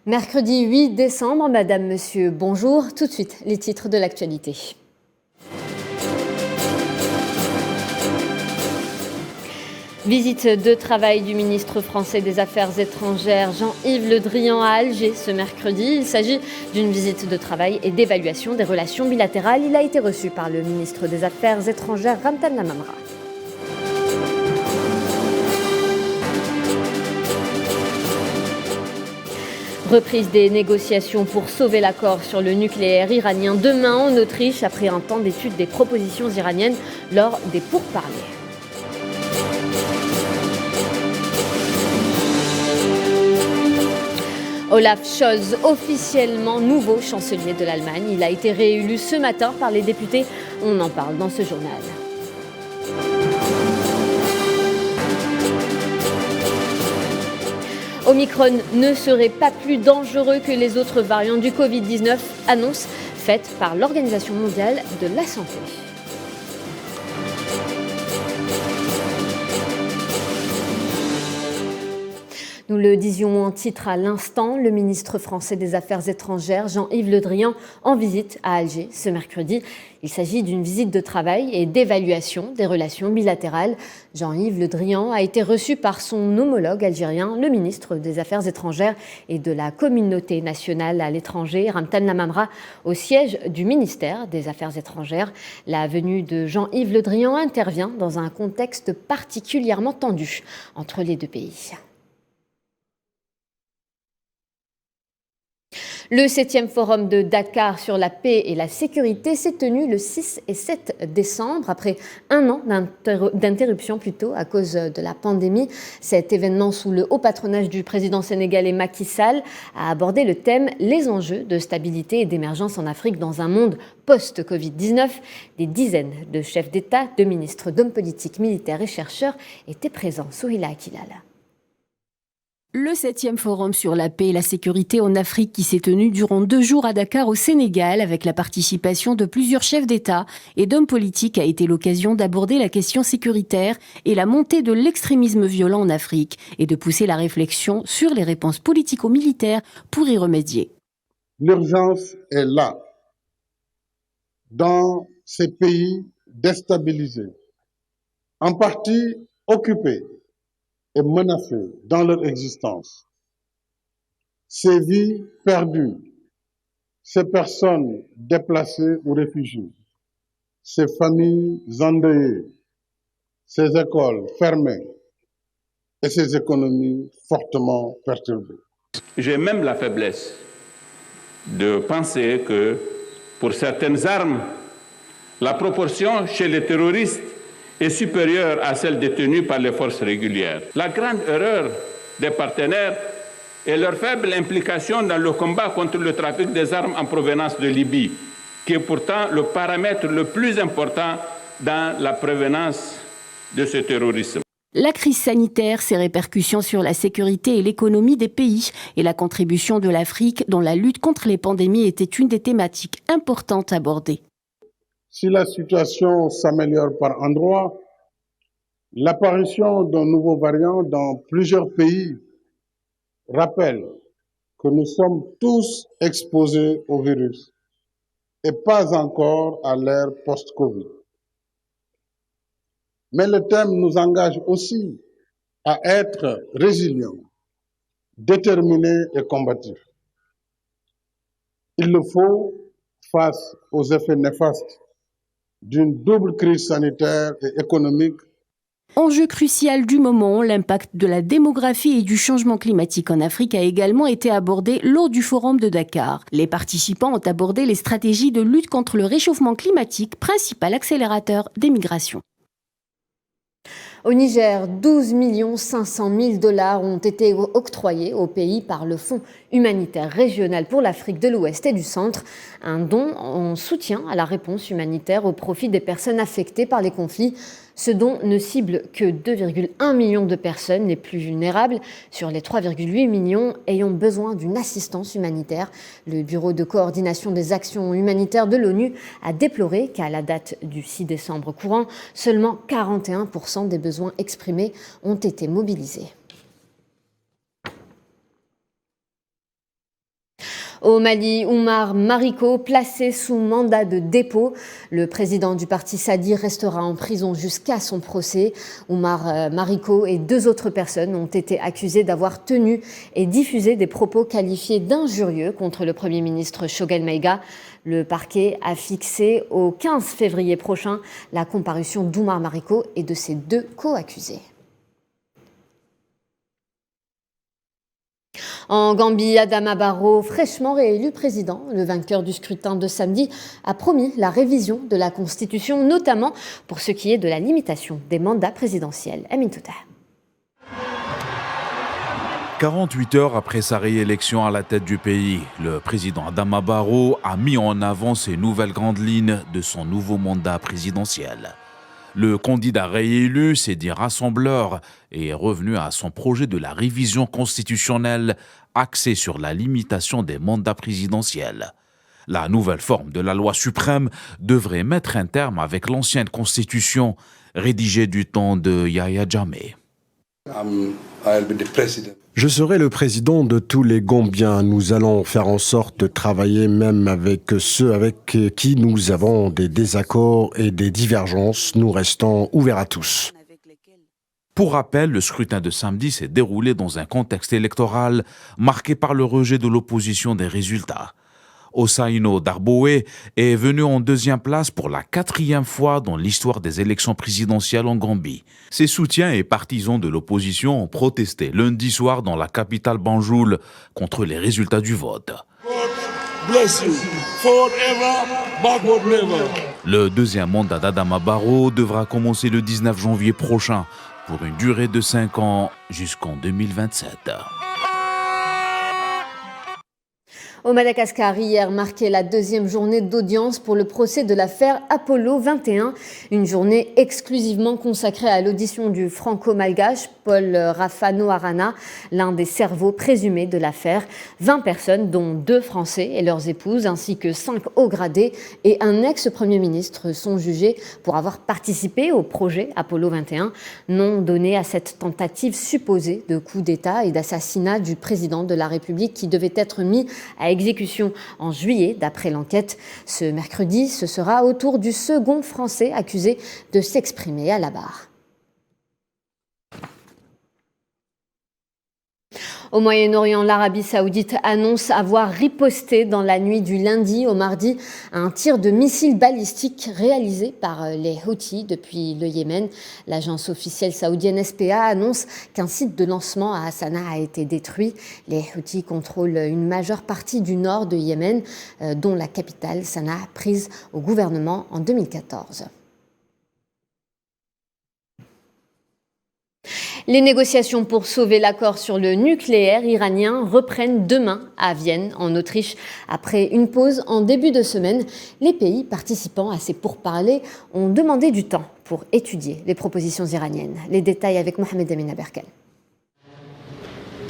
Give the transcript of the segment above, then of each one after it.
Mercredi 8 décembre, Madame, Monsieur, bonjour. Tout de suite, les titres de l'actualité. Visite de travail du ministre français des Affaires étrangères Jean-Yves Le Drian à Alger ce mercredi. Il s'agit d'une visite de travail et d'évaluation des relations bilatérales. Il a été reçu par le ministre des Affaires étrangères Ramtan Lamamra. Reprise des négociations pour sauver l'accord sur le nucléaire iranien demain en Autriche après un temps d'étude des propositions iraniennes lors des pourparlers. Olaf Scholz, officiellement nouveau chancelier de l'Allemagne. Il a été réélu ce matin par les députés. On en parle dans ce journal. Omicron ne serait pas plus dangereux que les autres variants du Covid-19, annonce faite par l'Organisation mondiale de la santé. Nous le disions en titre à l'instant, le ministre français des Affaires étrangères, Jean-Yves Le Drian, en visite à Alger ce mercredi. Il s'agit d'une visite de travail et d'évaluation des relations bilatérales. Jean-Yves Le Drian a été reçu par son homologue algérien, le ministre des Affaires étrangères et de la communauté nationale à l'étranger, Ramtan Lamamra, au siège du ministère des Affaires étrangères. La venue de Jean-Yves Le Drian intervient dans un contexte particulièrement tendu entre les deux pays. Le 7e forum de Dakar sur la paix et la sécurité s'est tenu le 6 et 7 décembre, après un an d'interruption à cause de la pandémie. Cet événement, sous le haut patronage du président sénégalais Macky Sall, a abordé le thème « Les enjeux de stabilité et d'émergence en Afrique dans un monde post-Covid-19 ». Des dizaines de chefs d'État, de ministres, d'hommes politiques, militaires et chercheurs étaient présents. Souhila Akilal. Le 7e forum sur la paix et la sécurité en Afrique qui s'est tenu durant 2 jours à Dakar au Sénégal avec la participation de plusieurs chefs d'État et d'hommes politiques a été l'occasion d'aborder la question sécuritaire et la montée de l'extrémisme violent en Afrique et de pousser la réflexion sur les réponses politico-militaires pour y remédier. L'urgence est là, dans ces pays déstabilisés, en partie occupés et menacés dans leur existence. Ces vies perdues, ces personnes déplacées ou réfugiées, ces familles endeuillées, ces écoles fermées et ces économies fortement perturbées. J'ai même la faiblesse de penser que pour certaines armes, la proportion chez les terroristes est supérieure à celle détenue par les forces régulières. La grande erreur des partenaires est leur faible implication dans le combat contre le trafic des armes en provenance de Libye, qui est pourtant le paramètre le plus important dans la prévenance de ce terrorisme. La crise sanitaire, ses répercussions sur la sécurité et l'économie des pays et la contribution de l'Afrique dans la lutte contre les pandémies était une des thématiques importantes abordées. Si la situation s'améliore par endroits, l'apparition d'un nouveau variant dans plusieurs pays rappelle que nous sommes tous exposés au virus et pas encore à l'ère post-Covid. Mais le thème nous engage aussi à être résilients, déterminés et combatifs. Il le faut face aux effets néfastes d'une double crise sanitaire et économique. Enjeu crucial du moment, l'impact de la démographie et du changement climatique en Afrique a également été abordé lors du forum de Dakar. Les participants ont abordé les stratégies de lutte contre le réchauffement climatique, principal accélérateur des migrations. Au Niger, 12 500 000 $ ont été octroyés au pays par le Fonds humanitaire régional pour l'Afrique de l'Ouest et du Centre, un don en soutien à la réponse humanitaire au profit des personnes affectées par les conflits. Ce don ne cible que 2,1 millions de personnes les plus vulnérables sur les 3,8 millions ayant besoin d'une assistance humanitaire. Le Bureau de coordination des actions humanitaires de l'ONU a déploré qu'à la date du 6 décembre courant, seulement 41% des besoins exprimés ont été mobilisés. Au Mali, Oumar Mariko, placé sous mandat de dépôt. Le président du parti Sadi restera en prison jusqu'à son procès. Oumar Mariko et 2 autres personnes ont été accusées d'avoir tenu et diffusé des propos qualifiés d'injurieux contre le Premier ministre Choguel Maïga. Le parquet a fixé au 15 février prochain la comparution d'Oumar Mariko et de ses 2 co-accusés. En Gambie, Adama Barrow, fraîchement réélu président, le vainqueur du scrutin de samedi, a promis la révision de la Constitution, notamment pour ce qui est de la limitation des mandats présidentiels. Amin Touta. 48 heures après sa réélection à la tête du pays, le président Adama Barrow a mis en avant ces nouvelles grandes lignes de son nouveau mandat présidentiel. Le candidat réélu s'est dit rassembleur et est revenu à son projet de la révision constitutionnelle axée sur la limitation des mandats présidentiels. La nouvelle forme de la loi suprême devrait mettre un terme avec l'ancienne constitution rédigée du temps de Yahya Jammeh. Je serai le président de tous les Gambiens. Nous allons faire en sorte de travailler même avec ceux avec qui nous avons des désaccords et des divergences. Nous restons ouverts à tous. Pour rappel, le scrutin de samedi s'est déroulé dans un contexte électoral marqué par le rejet de l'opposition des résultats. Osaino Darboe est venu en 2e place pour la 4e fois dans l'histoire des élections présidentielles en Gambie. Ses soutiens et partisans de l'opposition ont protesté lundi soir dans la capitale Banjul contre les résultats du vote. Le 2e mandat d'Adama Barrow devra commencer le 19 janvier prochain pour une durée de 5 ans jusqu'en 2027. Au Madagascar, hier marquait la 2e journée d'audience pour le procès de l'affaire Apollo 21, une journée exclusivement consacrée à l'audition du franco-malgache Paul Rafano Arana, l'un des cerveaux présumés de l'affaire. 20 personnes, dont 2 Français et leurs épouses, ainsi que 5 hauts gradés et un ex-premier ministre sont jugés pour avoir participé au projet Apollo 21, nom donné à cette tentative supposée de coup d'État et d'assassinat du président de la République qui devait être mis à exécution en juillet, d'après l'enquête. Ce mercredi, ce sera au tour du second Français accusé de s'exprimer à la barre. Au Moyen-Orient, l'Arabie saoudite annonce avoir riposté dans la nuit du lundi au mardi à un tir de missiles balistiques réalisé par les Houthis depuis le Yémen. L'agence officielle saoudienne SPA annonce qu'un site de lancement à Sanaa a été détruit. Les Houthis contrôlent une majeure partie du nord de Yémen, dont la capitale Sanaa, prise au gouvernement en 2014. Les négociations pour sauver l'accord sur le nucléaire iranien reprennent demain à Vienne, en Autriche. Après une pause en début de semaine, les pays participants à ces pourparlers ont demandé du temps pour étudier les propositions iraniennes. Les détails avec Mohamed Amin Aberkan.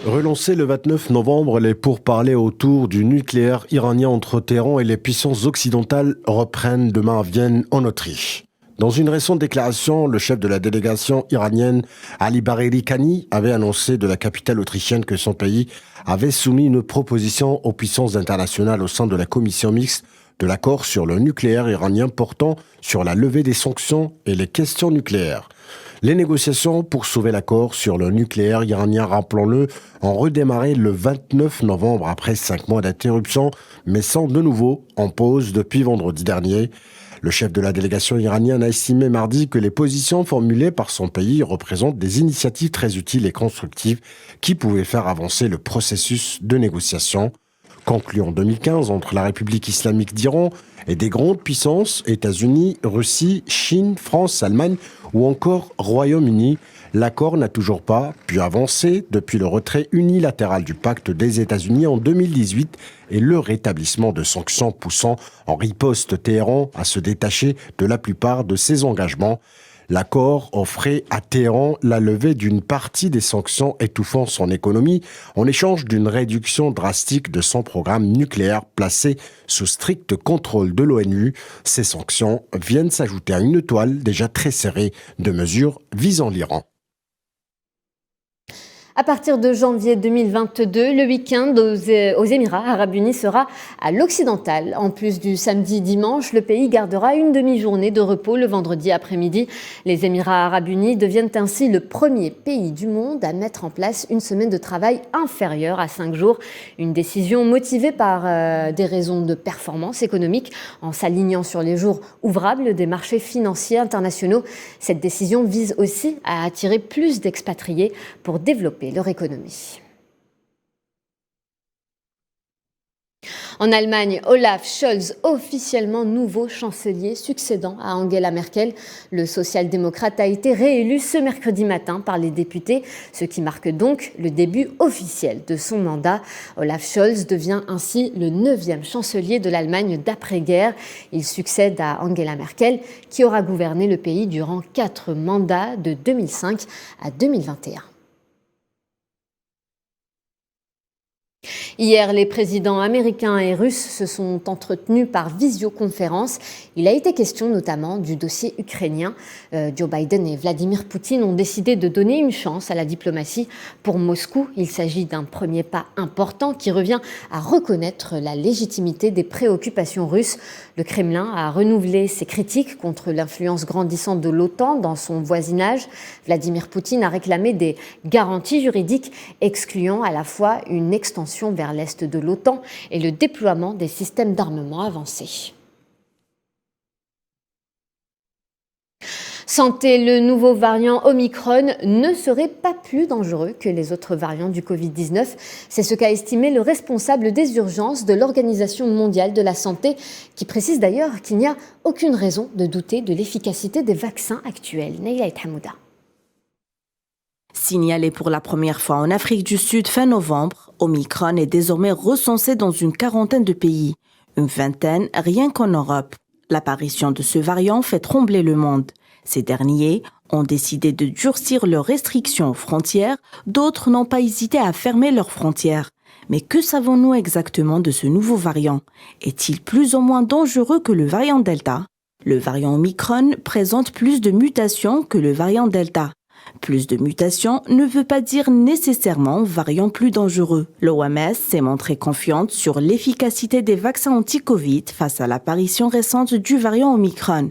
Relancés le 29 novembre, les pourparlers autour du nucléaire iranien entre Téhéran et les puissances occidentales reprennent demain à Vienne, en Autriche. Dans une récente déclaration, le chef de la délégation iranienne, Ali Bagheri Kani, avait annoncé de la capitale autrichienne que son pays avait soumis une proposition aux puissances internationales au sein de la commission mixte de l'accord sur le nucléaire iranien portant sur la levée des sanctions et les questions nucléaires. Les négociations pour sauver l'accord sur le nucléaire iranien, rappelons-le, ont redémarré le 29 novembre après 5 mois d'interruption, mais sont de nouveau en pause depuis vendredi dernier. Le chef de la délégation iranienne a estimé mardi que les positions formulées par son pays représentent des initiatives très utiles et constructives qui pouvaient faire avancer le processus de négociation. Conclu en 2015 entre la République islamique d'Iran et des grandes puissances, États-Unis, Russie, Chine, France, Allemagne ou encore Royaume-Uni, l'accord n'a toujours pas pu avancer depuis le retrait unilatéral du pacte des États-Unis en 2018 et le rétablissement de sanctions poussant en riposte Téhéran à se détacher de la plupart de ses engagements. L'accord offrait à Téhéran la levée d'une partie des sanctions étouffant son économie en échange d'une réduction drastique de son programme nucléaire placé sous strict contrôle de l'ONU. Ces sanctions viennent s'ajouter à une toile déjà très serrée de mesures visant l'Iran. À partir de janvier 2022, le week-end aux Émirats arabes unis sera à l'occidental. En plus du samedi-dimanche, le pays gardera une demi-journée de repos le vendredi après-midi. Les Émirats arabes unis deviennent ainsi le premier pays du monde à mettre en place une semaine de travail inférieure à 5 jours. Une décision motivée par des raisons de performance économique en s'alignant sur les jours ouvrables des marchés financiers internationaux. Cette décision vise aussi à attirer plus d'expatriés pour développer leur économie. En Allemagne, Olaf Scholz, officiellement nouveau chancelier succédant à Angela Merkel. Le social-démocrate a été réélu ce mercredi matin par les députés, ce qui marque donc le début officiel de son mandat. Olaf Scholz devient ainsi le 9e chancelier de l'Allemagne d'après-guerre. Il succède à Angela Merkel, qui aura gouverné le pays durant 4 mandats de 2005 à 2021. Hier, les présidents américains et russes se sont entretenus par visioconférence. Il a été question notamment du dossier ukrainien. Joe Biden et Vladimir Poutine ont décidé de donner une chance à la diplomatie. Pour Moscou, il s'agit d'un premier pas important qui revient à reconnaître la légitimité des préoccupations russes. Le Kremlin a renouvelé ses critiques contre l'influence grandissante de l'OTAN dans son voisinage. Vladimir Poutine a réclamé des garanties juridiques excluant à la fois une extension vers l'est de l'OTAN et le déploiement des systèmes d'armement avancés. Santé, le nouveau variant Omicron ne serait pas plus dangereux que les autres variants du Covid-19. C'est ce qu'a estimé le responsable des urgences de l'Organisation mondiale de la santé, qui précise d'ailleurs qu'il n'y a aucune raison de douter de l'efficacité des vaccins actuels. Neila Hamouda. Signalé pour la première fois en Afrique du Sud fin novembre, Omicron est désormais recensé dans une quarantaine de pays, une vingtaine rien qu'en Europe. L'apparition de ce variant fait trembler le monde. Ces derniers ont décidé de durcir leurs restrictions aux frontières, d'autres n'ont pas hésité à fermer leurs frontières. Mais que savons-nous exactement de ce nouveau variant? Est-il plus ou moins dangereux que le variant Delta? Le variant Omicron présente plus de mutations que le variant Delta. Plus de mutations ne veut pas dire nécessairement variant plus dangereux. L'OMS s'est montrée confiante sur l'efficacité des vaccins anti-Covid face à l'apparition récente du variant Omicron,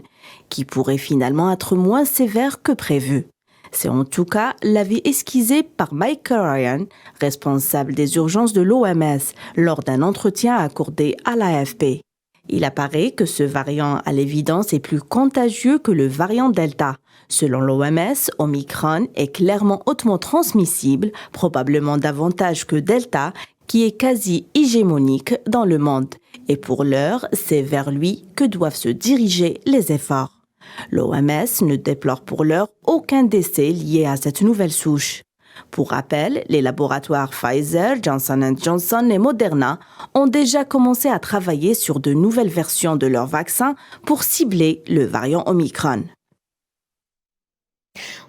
qui pourrait finalement être moins sévère que prévu. C'est en tout cas l'avis esquissé par Michael Ryan, responsable des urgences de l'OMS, lors d'un entretien accordé à l'AFP. Il apparaît que ce variant, à l'évidence, est plus contagieux que le variant Delta. Selon l'OMS, Omicron est clairement hautement transmissible, probablement davantage que Delta, qui est quasi hégémonique dans le monde. Et pour l'heure, c'est vers lui que doivent se diriger les efforts. L'OMS ne déplore pour l'heure aucun décès lié à cette nouvelle souche. Pour rappel, les laboratoires Pfizer, Johnson & Johnson et Moderna ont déjà commencé à travailler sur de nouvelles versions de leurs vaccins pour cibler le variant Omicron.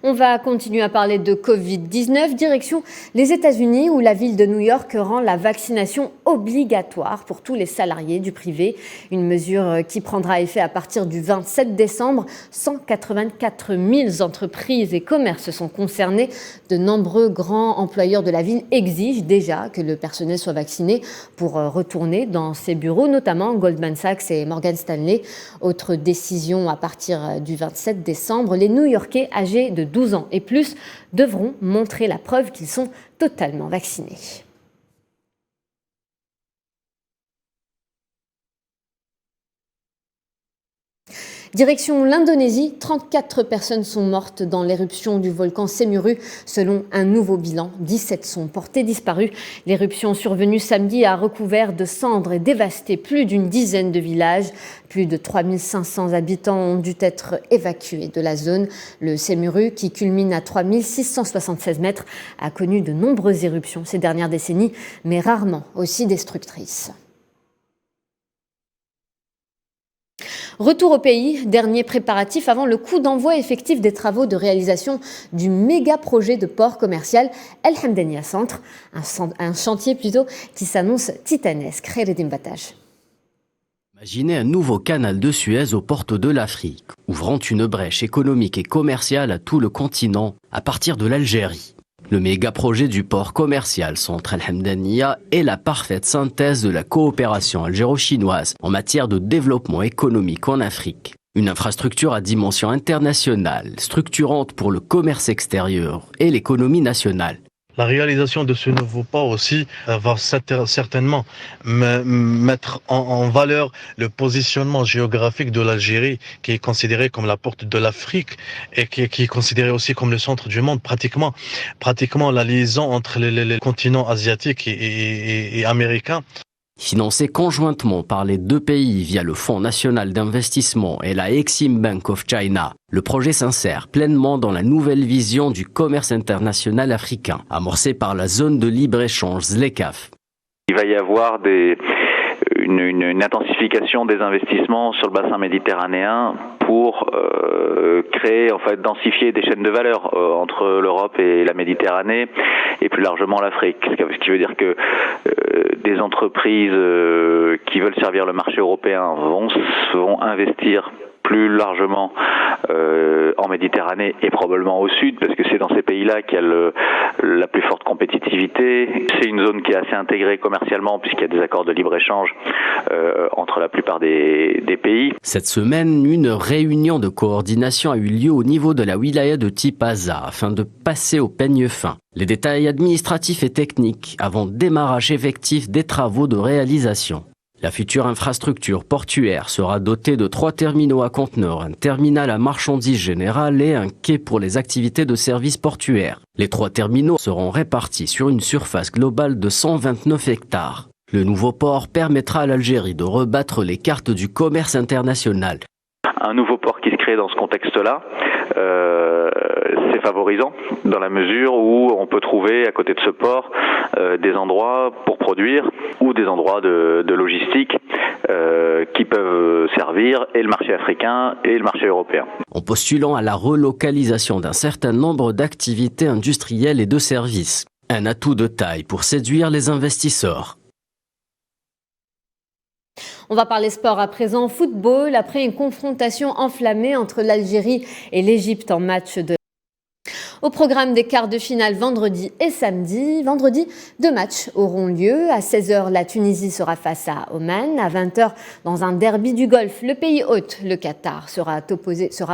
On va continuer à parler de Covid-19, direction les États-Unis où la ville de New York rend la vaccination obligatoire pour tous les salariés du privé. Une mesure qui prendra effet à partir du 27 décembre. 184 000 entreprises et commerces sont concernés. De nombreux grands employeurs de la ville exigent déjà que le personnel soit vacciné pour retourner dans ses bureaux, notamment Goldman Sachs et Morgan Stanley. Autre décision à partir du 27 décembre, les New-Yorkais âgés de 12 ans et plus devront montrer la preuve qu'ils sont totalement vaccinés. Direction l'Indonésie, 34 personnes sont mortes dans l'éruption du volcan Semeru. Selon un nouveau bilan, 17 sont portés disparus. L'éruption survenue samedi a recouvert de cendres et dévasté plus d'une dizaine de villages. Plus de 3500 habitants ont dû être évacués de la zone. Le Semeru, qui culmine à 3676 mètres, a connu de nombreuses éruptions ces dernières décennies, mais rarement aussi destructrices. Retour au pays, dernier préparatif avant le coup d'envoi effectif des travaux de réalisation du méga projet de port commercial El Hamdania Centre, un chantier qui s'annonce titanesque. Khaireddine Bataj. Imaginez un nouveau canal de Suez aux portes de l'Afrique, ouvrant une brèche économique et commerciale à tout le continent à partir de l'Algérie. Le méga-projet du port commercial Centre El Hamdaniya est la parfaite synthèse de la coopération algéro-chinoise en matière de développement économique en Afrique. Une infrastructure à dimension internationale, structurante pour le commerce extérieur et l'économie nationale. La réalisation de ce nouveau port aussi va certainement mettre en valeur le positionnement géographique de l'Algérie, qui est considéré comme la porte de l'Afrique et qui est considéré aussi comme le centre du monde, pratiquement la liaison entre les continents asiatiques et américains. Financé conjointement par les deux pays via le Fonds national d'investissement et la Exim Bank of China, le projet s'insère pleinement dans la nouvelle vision du commerce international africain, amorcée par la zone de libre-échange ZLECAf. Il va y avoir une intensification des investissements sur le bassin méditerranéen pour densifier des chaînes de valeur entre l'Europe et la Méditerranée et plus largement l'Afrique. Ce qui veut dire que des entreprises qui veulent servir le marché européen vont investir plus largement en Méditerranée et probablement au sud, parce que c'est dans ces pays-là qu'il y a la plus forte compétitivité. C'est une zone qui est assez intégrée commercialement, puisqu'il y a des accords de libre-échange entre la plupart des pays. Cette semaine, une réunion de coordination a eu lieu au niveau de la wilaya de Tipaza afin de passer au peigne fin. Les détails administratifs et techniques avant démarrage effectif des travaux de réalisation. La future infrastructure portuaire sera dotée de 3 terminaux à conteneurs, un terminal à marchandises générales et un quai pour les activités de services portuaires. Les 3 terminaux seront répartis sur une surface globale de 129 hectares. Le nouveau port permettra à l'Algérie de rebattre les cartes du commerce international. Un nouveau port qui se crée dans ce contexte-là, c'est favorisant dans la mesure où on peut trouver à côté de ce port des endroits pour produire ou des endroits de logistique qui peuvent servir et le marché africain et le marché européen. En postulant à la relocalisation d'un certain nombre d'activités industrielles et de services, un atout de taille pour séduire les investisseurs. On va parler sport à présent. Football, après une confrontation enflammée entre l'Algérie et l'Égypte en match de... Au programme des quarts de finale vendredi et samedi. Vendredi, 2 matchs auront lieu. À 16h, la Tunisie sera face à Oman. À 20h, dans un derby du Golfe, le pays hôte, le Qatar, sera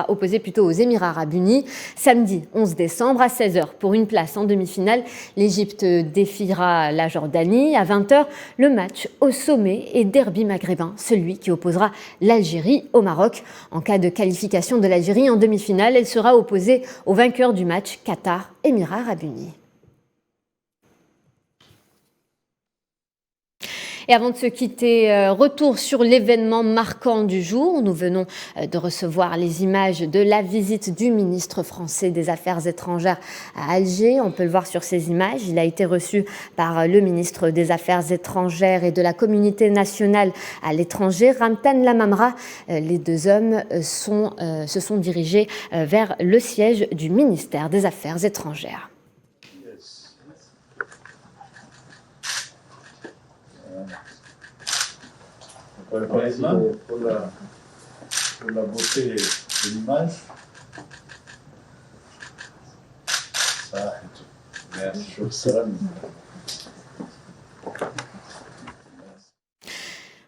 opposé aux Émirats arabes unis. Samedi 11 décembre, à 16h, pour une place en demi-finale, l'Égypte défiera la Jordanie. À 20h, le match au sommet et derby maghrébin, celui qui opposera l'Algérie au Maroc. En cas de qualification de l'Algérie en demi-finale, elle sera opposée au vainqueur du match Qatar, Émirats arabes unis. Et avant de se quitter, retour sur l'événement marquant du jour. Nous venons de recevoir les images de la visite du ministre français des Affaires étrangères à Alger. On peut le voir sur ces images. Il a été reçu par le ministre des Affaires étrangères et de la communauté nationale à l'étranger, Ramtan Lamamra. Les 2 hommes se sont dirigés vers le siège du ministère des Affaires étrangères. Pour la beauté de l'image.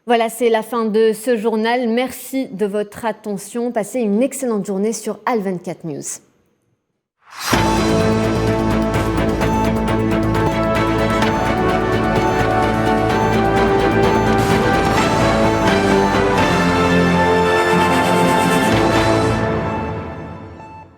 Voilà, c'est la fin de ce journal. Merci de votre attention. Passez une excellente journée sur Al 24 News.